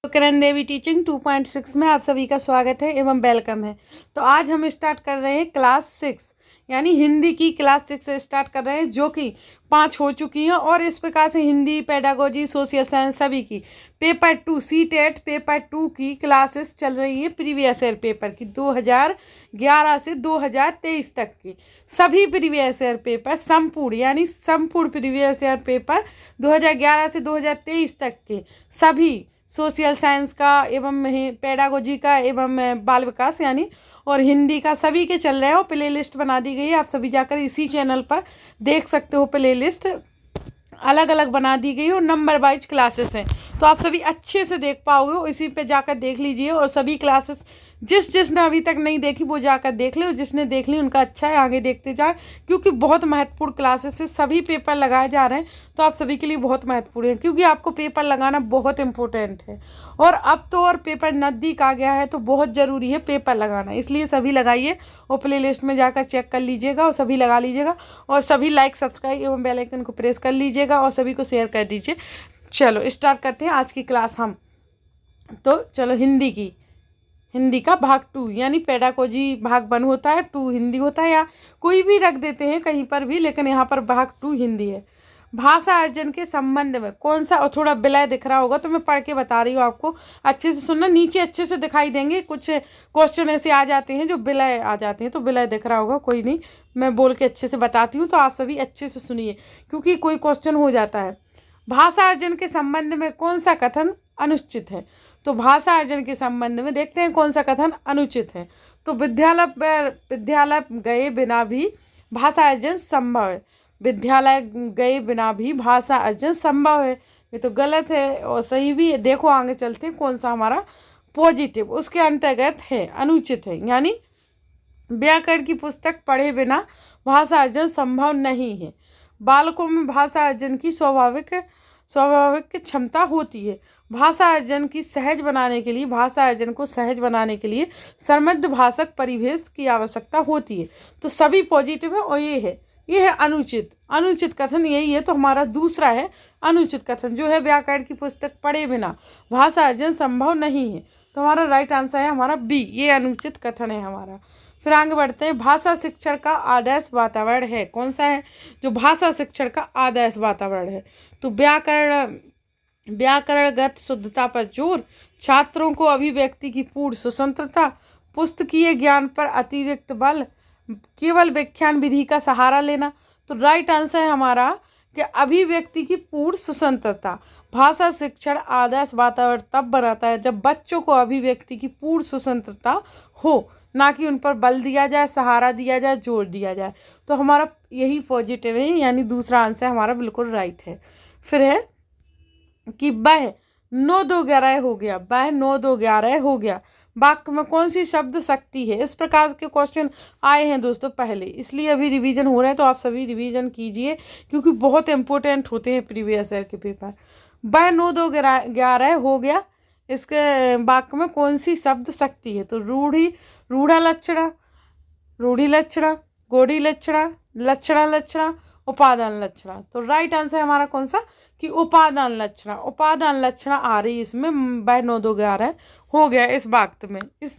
तो किरण देवी टीचिंग 2.6 में आप सभी का स्वागत है एवं वेलकम है। तो आज हम स्टार्ट कर रहे हैं क्लास 6 यानी हिंदी की क्लास 6 से स्टार्ट कर रहे हैं, जो कि 5 हो चुकी हैं। और इस प्रकार से हिंदी, पेडागोजी, सोशल साइंस सभी की पेपर 2 सीटेट पेपर 2 की क्लासेस चल रही हैं। प्रीवियस ईयर पेपर की 2011 से 2023 तक की सभी प्रीवियस ईयर पेपर संपूर्ण यानी संपूर्ण प्रीवियस ईयर पेपर 2011 से 2023 तक के सभी सोशल साइंस का एवं पेडागोजी का एवं बाल विकास यानी और हिंदी का सभी के चल रहे हैं। और प्ले लिस्ट बना दी गई है, आप सभी जाकर इसी चैनल पर देख सकते हो। प्ले लिस्ट अलग अलग बना दी गई है और नंबर वाइज क्लासेस हैं, तो आप सभी अच्छे से देख पाओगे। इसी पे जाकर देख लीजिए और सभी क्लासेस जिसने अभी तक नहीं देखी वो जाकर देख ले, और जिसने देख ली उनका अच्छा है, आगे देखते जाए, क्योंकि बहुत महत्वपूर्ण क्लासेस से सभी पेपर लगाए जा रहे हैं। तो आप सभी के लिए बहुत महत्वपूर्ण है, क्योंकि आपको पेपर लगाना बहुत इम्पोर्टेंट है। और अब तो और पेपर नज़दीक आ गया है, तो बहुत ज़रूरी है पेपर लगाना, इसलिए सभी लगाइए और प्ले लिस्ट में जाकर चेक कर लीजिएगा और सभी लगा लीजिएगा। और सभी लाइक, सब्सक्राइब एवं बेल आइकन को प्रेस कर लीजिएगा और सभी को शेयर कर दीजिए। चलो स्टार्ट करते हैं आज की क्लास हम। तो चलो हिंदी का भाग 2 यानी पेडागोजी भाग 1 होता है, 2 हिंदी होता है, या कोई भी रख देते हैं कहीं पर भी, लेकिन यहाँ पर भाग 2 हिंदी है। भाषा अर्जन के संबंध में कौन सा, और थोड़ा विलय दिख रहा होगा तो मैं पढ़ के बता रही हूँ आपको, अच्छे से सुनना। नीचे अच्छे से दिखाई देंगे, कुछ क्वेश्चन ऐसे आ जाते हैं जो विलय आ जाते हैं, तो विलय दिख रहा होगा, कोई नहीं, मैं बोल के अच्छे से बताती हूँ, तो आप सभी अच्छे से सुनिए, क्योंकि कोई क्वेश्चन हो जाता है। भाषा अर्जन के संबंध में कौन सा कथन अनुचित है? तो भाषा अर्जन के संबंध में देखते हैं कौन सा कथन अनुचित है। तो विद्यालय गए बिना भी भाषा अर्जन संभव है। विद्यालय गए बिना भी भाषा अर्जन संभव है, ये तो गलत है। और सही भी है, देखो आगे चलते हैं कौन सा हमारा पॉजिटिव उसके अंतर्गत है, अनुचित है। यानी व्याकरण की पुस्तक पढ़े बिना भाषा अर्जन संभव नहीं है। बालकों में भाषा अर्जन की स्वाभाविक क्षमता होती है। भाषा अर्जन को सहज बनाने के लिए समृद्ध भाषक परिवेश की आवश्यकता होती है। तो सभी पॉजिटिव है और ये है अनुचित कथन, यही है। तो हमारा दूसरा है अनुचित कथन, जो है व्याकरण की पुस्तक पढ़े बिना भाषा अर्जन संभव नहीं है। तो हमारा राइट आंसर है हमारा बी, ये अनुचित कथन है हमारा। फिर आगे बढ़ते हैं। भाषा शिक्षण का आदर्श वातावरण है, कौन सा है जो भाषा शिक्षण का आदर्श वातावरण है? तो व्याकरणगत शुद्धता पर जोर, छात्रों को अभिव्यक्ति की पूर्ण स्वतंत्रता, पुस्तकीय ज्ञान पर अतिरिक्त बल, केवल व्याख्यान विधि का सहारा लेना। तो राइट आंसर है हमारा कि अभिव्यक्ति की पूर्ण स्वतंत्रता। भाषा शिक्षण आदर्श वातावरण तब बनाता है जब बच्चों को अभिव्यक्ति की पूर्ण स्वतंत्रता हो, ना कि उन पर बल दिया जाए, सहारा दिया जाए, जोर दिया जाए। तो हमारा यही पॉजिटिव है, यानी दूसरा आंसर हमारा बिल्कुल राइट है। फिर है कि वह 9-2-11 हो गया, वह 9-2-11 हो गया, वाक्य में कौन सी शब्द शक्ति है? इस प्रकार के क्वेश्चन आए हैं दोस्तों पहले, इसलिए अभी रिवीजन हो रहा है, तो आप सभी रिवीजन कीजिए, क्योंकि बहुत इंपॉर्टेंट होते हैं प्रीवियस ईयर के पेपर। वह 9-2-11 हो गया, इसके वाक्य में कौन सी शब्द शक्ति है? तो रूढ़ा लक्षणा, रूढ़ी लक्षणा, गोढ़ी लक्षणा, लक्षणा, उपादान लक्षणा। तो राइट आंसर हमारा कौन सा कि उपादान लक्षणा आ रही है इसमें। वह 9-2-11 हो गया, इस वाक्य में इस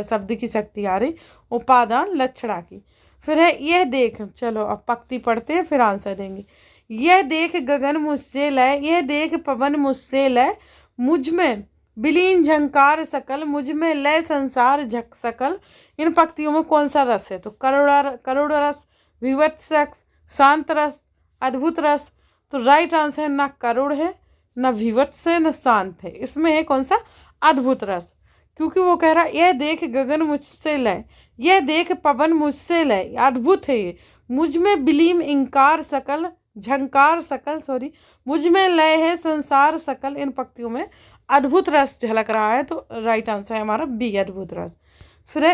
शब्द की शक्ति आ रही उपादान लक्षणा की। फिर है यह देख, चलो अब पंक्ति पढ़ते हैं फिर आंसर देंगे। यह देख गगन मुझसे लय, यह देख पवन मुझसे लय, मुझ में विलीन झंकार सकल, मुझ में लय संसार झक सकल। इन पंक्तियों में कौन सा रस है? तो करुण रस, विवत्स रस, शांत रस, अद्भुत रस। तो राइट आंसर ना करुण है, ना विवत्स है, ना शांत है, इसमें है कौन सा? अद्भुत रस। क्योंकि वो कह रहा है यह देख गगन मुझसे लय, यह देख पवन मुझसे लय, अद्भुत है ये। मुझ में विलीन इंकार सकल, झंकार सकल, मुझ में लय है संसार सकल। इन पंक्तियों में अद्भुत रस झलक रहा है, तो राइट आंसर है हमारा बी, अद्भुत रस। फिर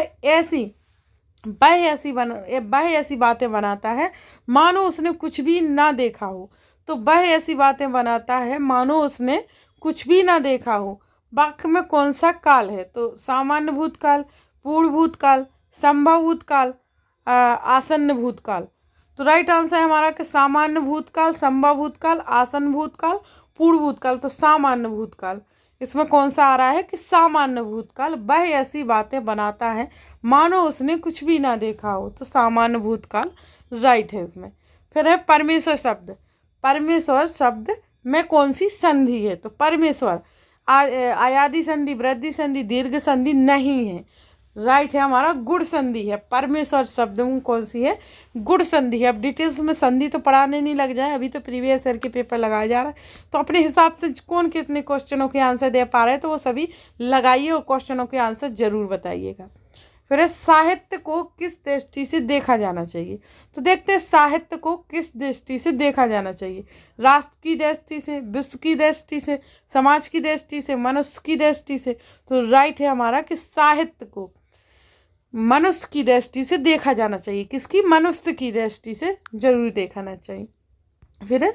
वह ऐसी बातें बनाता है मानो उसने कुछ भी ना देखा हो। तो वह ऐसी बातें बनाता है मानो उसने कुछ भी ना देखा हो। वाक्य में कौन सा काल है? तो सामान्य भूतकाल, पूर्व भूतकाल, संभव भूतकाल, आसन्न भूतकाल। तो राइट आंसर है हमारा कि सामान्य भूतकाल, संभव भूतकाल, आसन्न भूतकाल, पूर्व भूतकाल। तो सामान्य भूतकाल इसमें कौन सा आ रहा है कि सामान्य भूतकाल, वह ऐसी बातें बनाता है मानो उसने कुछ भी ना देखा हो, तो सामान्य भूतकाल राइट है इसमें। फिर है परमेश्वर शब्द, परमेश्वर शब्द में कौन सी संधि है, तो परमेश्वर आयादी संधि, वृद्धि संधि, दीर्घ संधि नहीं है, राइट है हमारा गुण संधि है। परमेश्वर शब्द में कौन सी है, गुण संधि है। अब डिटेल्स में संधि तो पढ़ाने नहीं लग जाए, अभी तो प्रीवियस ईयर के पेपर लगाया जा रहा है, तो अपने हिसाब से कौन कितने क्वेश्चनों के आंसर दे पा रहे हैं तो वो सभी लगाइए और क्वेश्चनों के आंसर जरूर बताइएगा। फिर साहित्य को किस दृष्टि से देखा जाना चाहिए, तो देखते हैं साहित्य को किस दृष्टि से देखा जाना चाहिए, राष्ट्र की दृष्टि से, विश्व की दृष्टि से, समाज की दृष्टि से, मनुष्य की दृष्टि से, तो राइट है हमारा कि साहित्य को मनुष्य की दृष्टि से देखा जाना चाहिए। किसकी, मनुष्य की दृष्टि से जरूर देखना चाहिए। फिर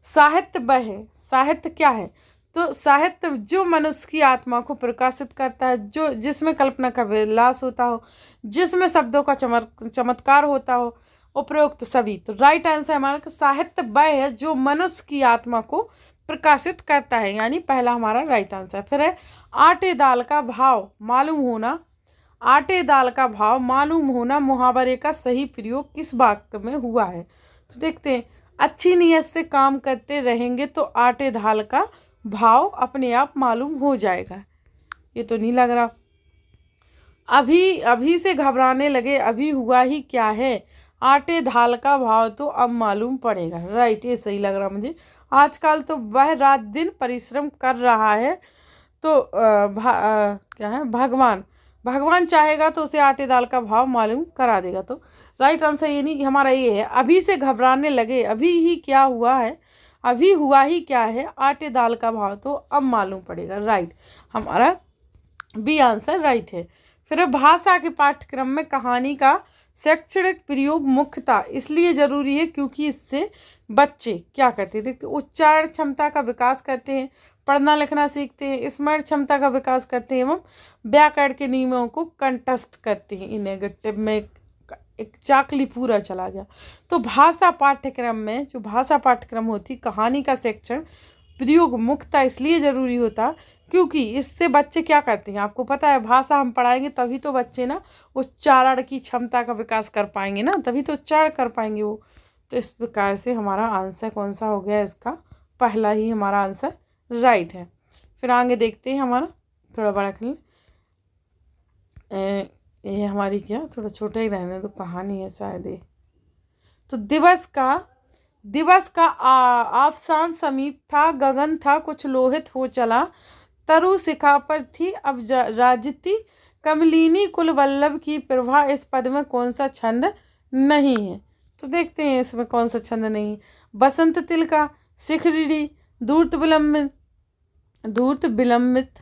साहित्य वह है, साहित्य क्या है, तो साहित्य जो मनुष्य की आत्मा को प्रकाशित करता है, जो जिसमें कल्पना का विलास होता हो, जिसमें शब्दों का चमत्कार होता हो, उपरोक्त सभी, तो राइट आंसर हमारा साहित्य वह है जो मनुष्य की आत्मा को प्रकाशित करता है, यानी पहला हमारा राइट आंसर। फिर है आटे दाल का भाव मालूम होना, आटे दाल का भाव मालूम होना मुहावरे का सही प्रयोग किस वाक्य में हुआ है, तो देखते हैं अच्छी नीयत से काम करते रहेंगे तो आटे दाल का भाव अपने आप मालूम हो जाएगा, ये तो नहीं लग रहा। अभी अभी से घबराने लगे अभी हुआ ही क्या है, आटे दाल का भाव तो अब मालूम पड़ेगा, राइट ये सही लग रहा मुझे। आजकल तो वह रात दिन परिश्रम कर रहा है तो क्या है, भगवान चाहेगा तो उसे आटे दाल का भाव मालूम करा देगा, तो राइट आंसर ये नहीं हमारा ये है। अभी से घबराने लगे अभी ही क्या हुआ है, अभी हुआ ही क्या है, आटे दाल का भाव तो अब मालूम पड़ेगा, राइट हमारा बी आंसर राइट है। फिर भाषा के पाठ्यक्रम में कहानी का शैक्षणिक प्रयोग मुख्यतः इसलिए जरूरी है क्योंकि इससे बच्चे क्या करते थे, उच्चारण क्षमता का विकास करते हैं, पढ़ना लिखना सीखते हैं, स्मरण क्षमता का विकास करते हैं एवं व्याकरण के नियमों को कंठस्थ करते हैं। नेगेटिव में एक चाकली पूरा चला गया। तो भाषा पाठ्यक्रम में जो भाषा पाठ्यक्रम होती कहानी का शिक्षण प्रयोग मुख्यतः इसलिए ज़रूरी होता क्योंकि इससे बच्चे क्या करते हैं, आपको पता है भाषा हम पढ़ाएंगे तभी तो बच्चे ना उच्चारण की क्षमता का विकास कर पाएंगे ना, तभी तो उच्चारण कर पाएंगे वो। तो इस प्रकार से हमारा आंसर कौन सा हो गया, इसका पहला ही हमारा आंसर राइट है। फिर आगे देखते हैं हमारा थोड़ा बड़ा खेल, ये हमारी क्या थोड़ा छोटा ही रहने तो कहानी है शायद ये। तो दिवस का आफसान समीप था, गगन था कुछ लोहित हो चला, तरु शिखा पर थी अब राजती, कमलिनी कुल वल्लभ की प्रभा, इस पद में कौन सा छंद नहीं है, तो देखते हैं इसमें कौन सा छंद नहीं है। बसंत तिलका, शिखरिणी, धूर्त विलंबित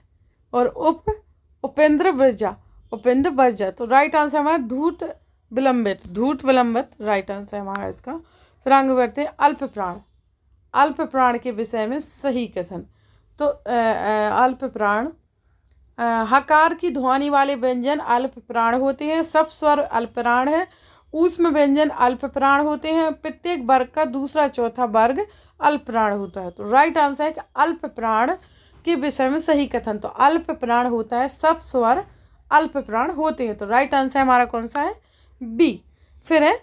और उपेंद्र वर्जा, तो राइट आंसर हमारा धूर्त विलंबित राइट आंसर हमारा इसका। फिर आगे बढ़ते हैं अल्प प्राण के विषय में सही कथन, तो अल्प प्राण हकार की ध्वनि वाले व्यंजन अल्प प्राण होते हैं, सब स्वर अल्प प्राण है, ऊष्म व्यंजन अल्प प्राण होते हैं, प्रत्येक वर्ग का दूसरा चौथा वर्ग अल्प प्राण होता है, तो राइट आंसर है कि अल्प प्राण के विषय में सही कथन, तो अल्प प्राण होता है, सब स्वर अल्प प्राण होते हैं, तो राइट आंसर हमारा कौन सा है, बी। फिर है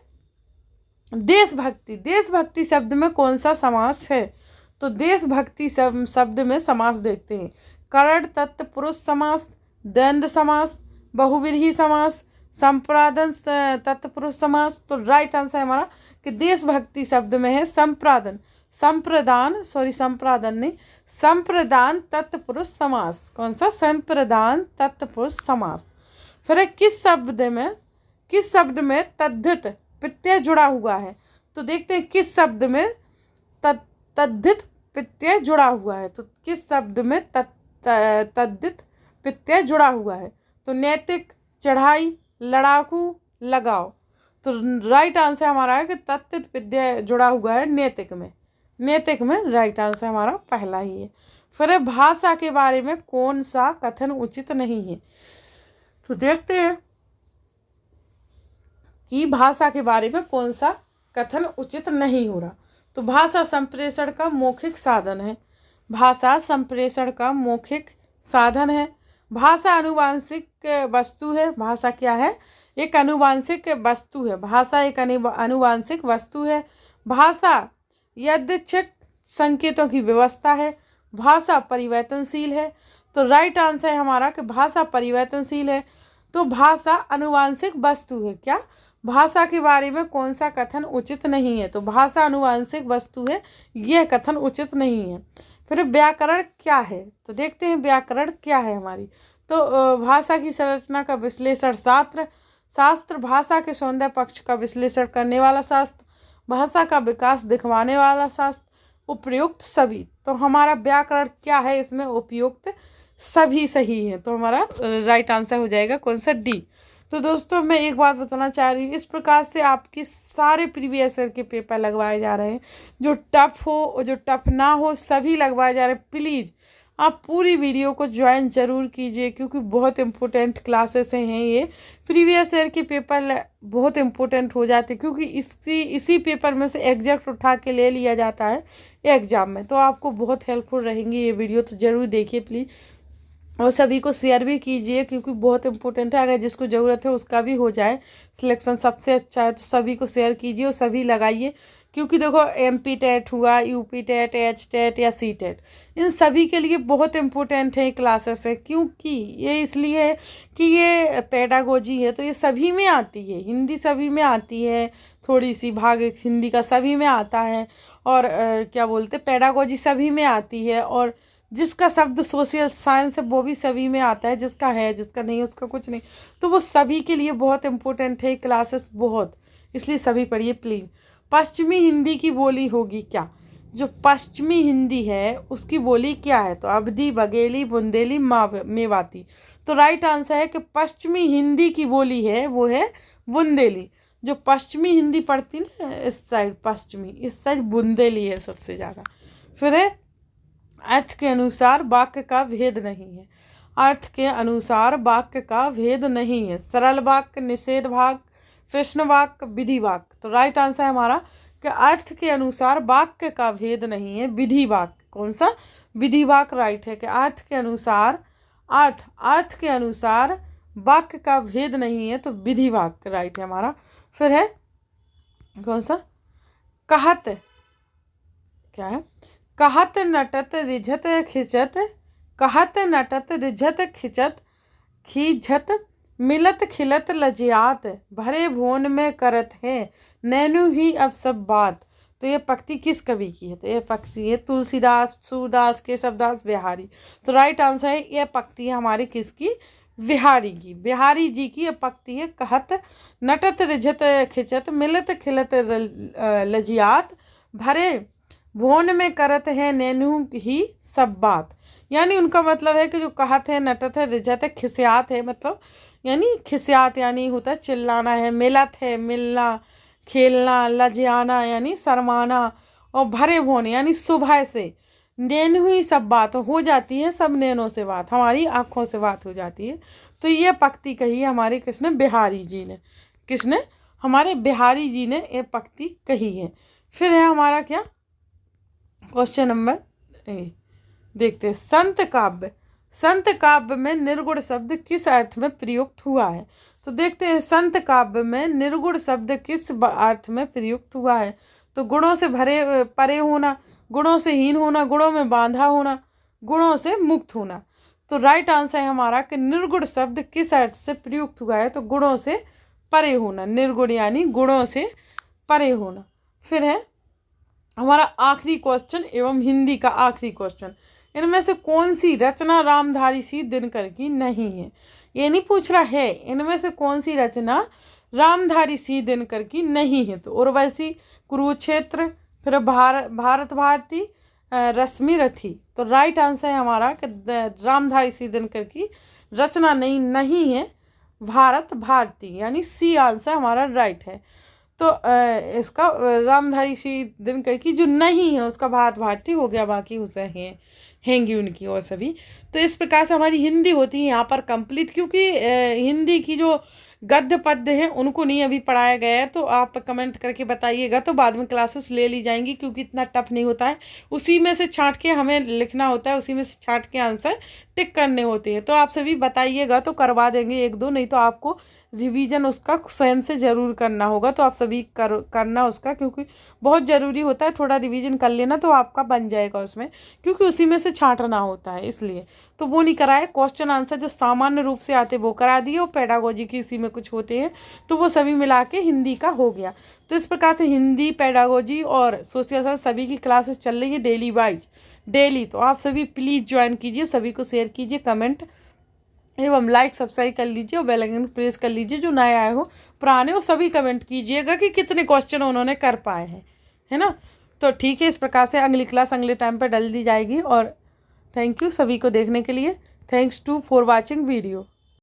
देशभक्ति शब्द में कौन सा समास है, तो देशभक्ति शब्द में समास देखते हैं, करण तत्पुरुष समास, द्वंद्व समास, बहुव्रीहि समास, संप्रादन तत्पुरुष समास, तो राइट आंसर हमारा कि देशभक्ति शब्द में है संप्रदान तत्पुरुष समास, कौन सा, संप्रदान तत्पुरुष समास। फिर किस शब्द में तद्धित प्रत्यय जुड़ा हुआ है, तो देखते हैं किस शब्द में तद्धित प्रत्यय जुड़ा हुआ है, तो किस शब्द में तद्धित प्रत्यय जुड़ा हुआ है, तो नैतिक, चढ़ाई, लड़ाकू, लगाओ, तो राइट आंसर हमारा है कि तद्धित प्रत्यय जुड़ा हुआ है नैतिक में राइट आंसर हमारा पहला ही है। फिर भाषा के बारे में कौन सा कथन उचित नहीं है, तो देखते हैं कि भाषा के बारे में कौन सा कथन उचित नहीं हो रहा, तो भाषा संप्रेषण का मौखिक साधन है, भाषा संप्रेषण का मौखिक साधन है। भाषा अनुवांशिक वस्तु है। भाषा क्या है? एक अनुवांशिक वस्तु है। भाषा एक अनुवांशिक वस्तु है। भाषा यादृच्छिक संकेतों की व्यवस्था है। भाषा परिवर्तनशील है। तो राइट आंसर है हमारा कि भाषा परिवर्तनशील है। तो भाषा अनुवांशिक वस्तु है। क्या? भाषा के बारे में कौन सा कथन उचित नहीं है? तो भाषा अनुवांशिक वस्तु है, यह कथन उचित नहीं है। फिर व्याकरण क्या है? तो देखते हैं व्याकरण क्या है हमारी। तो भाषा की संरचना का विश्लेषण शास्त्र भाषा के सौंदर्य पक्ष का विश्लेषण करने वाला शास्त्र, भाषा का विकास दिखवाने वाला शास्त्र, उपयुक्त सभी। तो हमारा व्याकरण क्या है? इसमें उपयुक्त सभी सही है। तो हमारा राइट आंसर हो जाएगा कौन सा? डी। तो दोस्तों मैं एक बात बताना चाह रही हूँ, इस प्रकार से आपके सारे प्रीवियस ईयर के पेपर लगवाए जा रहे हैं। जो टफ हो और जो टफ ना हो सभी लगवाए जा रहे हैं। प्लीज़ आप पूरी वीडियो को ज्वाइन ज़रूर कीजिए, क्योंकि बहुत इम्पोर्टेंट क्लासेस हैं ये। प्रीवियस ईयर के पेपर बहुत इम्पोर्टेंट हो जाते हैं, क्योंकि इसी पेपर में से एग्जैक्ट उठा के ले लिया जाता है एग्ज़ाम में। तो आपको बहुत हेल्पफुल रहेंगी ये वीडियो, तो ज़रूर देखिए प्लीज़। और सभी को शेयर भी कीजिए, क्योंकि बहुत इम्पोर्टेंट है। अगर जिसको ज़रूरत है उसका भी हो जाए सिलेक्शन, सबसे अच्छा है। तो सभी को शेयर कीजिए और सभी लगाइए, क्योंकि देखो MP टेट हुआ, UP टेट, H टेट या C टेट, इन सभी के लिए बहुत इम्पोर्टेंट है क्लासेस है। क्योंकि ये इसलिए है कि ये पेडागोजी है, तो ये सभी में आती है। हिंदी सभी में आती है, थोड़ी सी भाग हिंदी का सभी में आता है, और क्या बोलते पेडागोजी सभी में आती है। और जिसका शब्द सोशल साइंस है वो भी सभी में आता है, जिसका है, जिसका नहीं उसका कुछ नहीं। तो वो सभी के लिए बहुत इम्पोर्टेंट है क्लासेस बहुत, इसलिए सभी पढ़िए प्लीज़। पश्चिमी हिंदी की बोली होगी क्या? जो पश्चिमी हिंदी है उसकी बोली क्या है? तो अवधी, बघेली, बुंदेली, मेवाती। तो राइट आंसर है कि पश्चिमी हिंदी की बोली है वो है बुंदेली। जो पश्चिमी हिंदी पढ़ती ना इस साइड, पश्चिमी इस साइड बुंदेली है सबसे ज़्यादा। फिर है अर्थ के अनुसार वाक्य का भेद नहीं है। अर्थ के अनुसार वाक्य का भेद नहीं है। सरल वाक्य, निषेध वाक्य, प्रश्न वाक्य, विधि वाक्य। तो राइट आंसर है हमारा कि अर्थ के अनुसार वाक्य का भेद नहीं है, विधि वाक्य। कौन सा? विधि वाक्य राइट है कि अर्थ के अनुसार वाक्य का भेद नहीं है, तो विधि वाक्य राइट है हमारा। फिर है कौन सा? कहत क्या है? कहत नटत रिझत खिंचत, कहत नटत रिझत खिंचत मिलत खिलत लजियात, भरे भोन में करत है नैनु ही अब सब बात। तो ये पंक्ति किस कवि की है? तो ये पंक्ति है तुलसीदास, सूरदास, केशवदास, बिहारी। तो राइट आंसर है ये पंक्ति है हमारी किसकी? बिहारी की। बिहारी जी की ये पंक्ति है। कहत नटत रिझत खिंचत मिलत खिलत लजियात, भरे भोन में करत है नैनु ही सब बात। यानी उनका मतलब है कि जो कहत है, नटत है, रिझत है, खिसियात है, मतलब यानी खिसियात यानी होता है चिल्लाना है, मिलत है मिलना, खेलना, लजियाना यानी शर्माना, और भरे भोन यानी सुबह से, नैनु ही सब बात हो जाती है, सब नैनों से बात, हमारी आँखों से बात हो जाती है। तो ये पंक्ति कही है हमारे किसने? बिहारी जी ने। किसने? हमारे बिहारी जी ने ये पंक्ति कही है। फिर है हमारा क्या? क्वेश्चन नंबर देखते हैं। संत काव्य में निर्गुण शब्द किस अर्थ में प्रयुक्त हुआ है? तो देखते हैं संत काव्य में निर्गुण शब्द किस अर्थ में प्रयुक्त हुआ है। तो गुणों से परे होना, गुणों से हीन होना, गुणों में बांधा होना, गुणों से मुक्त होना। तो राइट आंसर है हमारा कि निर्गुण शब्द किस अर्थ से प्रयुक्त हुआ है? तो गुणों से परे होना, निर्गुण यानी गुणों से परे होना। फिर है हमारा आखिरी क्वेश्चन एवं हिंदी का आखिरी क्वेश्चन, इनमें से कौन सी रचना रामधारी सिंह दिनकर की नहीं है? ये नहीं पूछ रहा है, इनमें से कौन सी रचना रामधारी सिंह दिनकर की नहीं है? तो उर्वशी, कुरुक्षेत्र, फिर भारत भारती, रश्मि रथी। तो राइट आंसर है हमारा कि रामधारी सिंह दिनकर की रचना नहीं है भारत भारती, यानी सी आंसर हमारा राइट है। तो इसका रामधारी सिंह दिनकर की जो नहीं है उसका भारत भारती हो गया, बाकी उसे हैंगी उनकी और सभी। तो इस प्रकार से हमारी हिंदी होती है यहाँ पर कंप्लीट, क्योंकि हिंदी की जो गद्य पद्य हैं उनको नहीं अभी पढ़ाया गया है। तो आप कमेंट करके बताइएगा, तो बाद में क्लासेस ले ली जाएंगी, क्योंकि इतना टफ नहीं होता है। उसी में से छांट के हमें लिखना होता है, उसी में से छांट के आंसर टिक करने होते हैं। तो आप सभी बताइएगा तो करवा देंगे एक दो, नहीं तो आपको रिवीजन उसका स्वयं से ज़रूर करना होगा। तो आप सभी करना उसका, क्योंकि बहुत ज़रूरी होता है। थोड़ा रिवीजन कर लेना तो आपका बन जाएगा उसमें, क्योंकि उसी में से छांटना होता है इसलिए। तो वो नहीं कराए, क्वेश्चन आंसर जो सामान्य रूप से आते वो करा दिए, और पेडागोजी की इसी में कुछ होते हैं तो वो सभी मिला के हिंदी का हो गया। तो इस प्रकार से हिंदी, पेडागोजी और सोशल साइंस सभी की क्लासेस चल रही है डेली वाइज, डेली। तो आप सभी प्लीज़ ज्वाइन कीजिए, सभी को शेयर कीजिए, कमेंट एवं लाइक सब्सक्राइब कर लीजिए और बेल आइकन प्रेस कर लीजिए। जो नए आए हो, पुराने हो, सभी कमेंट कीजिएगा कि कितने क्वेश्चन उन्होंने कर पाए हैं, है ना। तो ठीक है, इस प्रकार से अगली क्लास अगले टाइम पर डाल दी जाएगी। और थैंक यू सभी को देखने के लिए। Thanks to for watching video.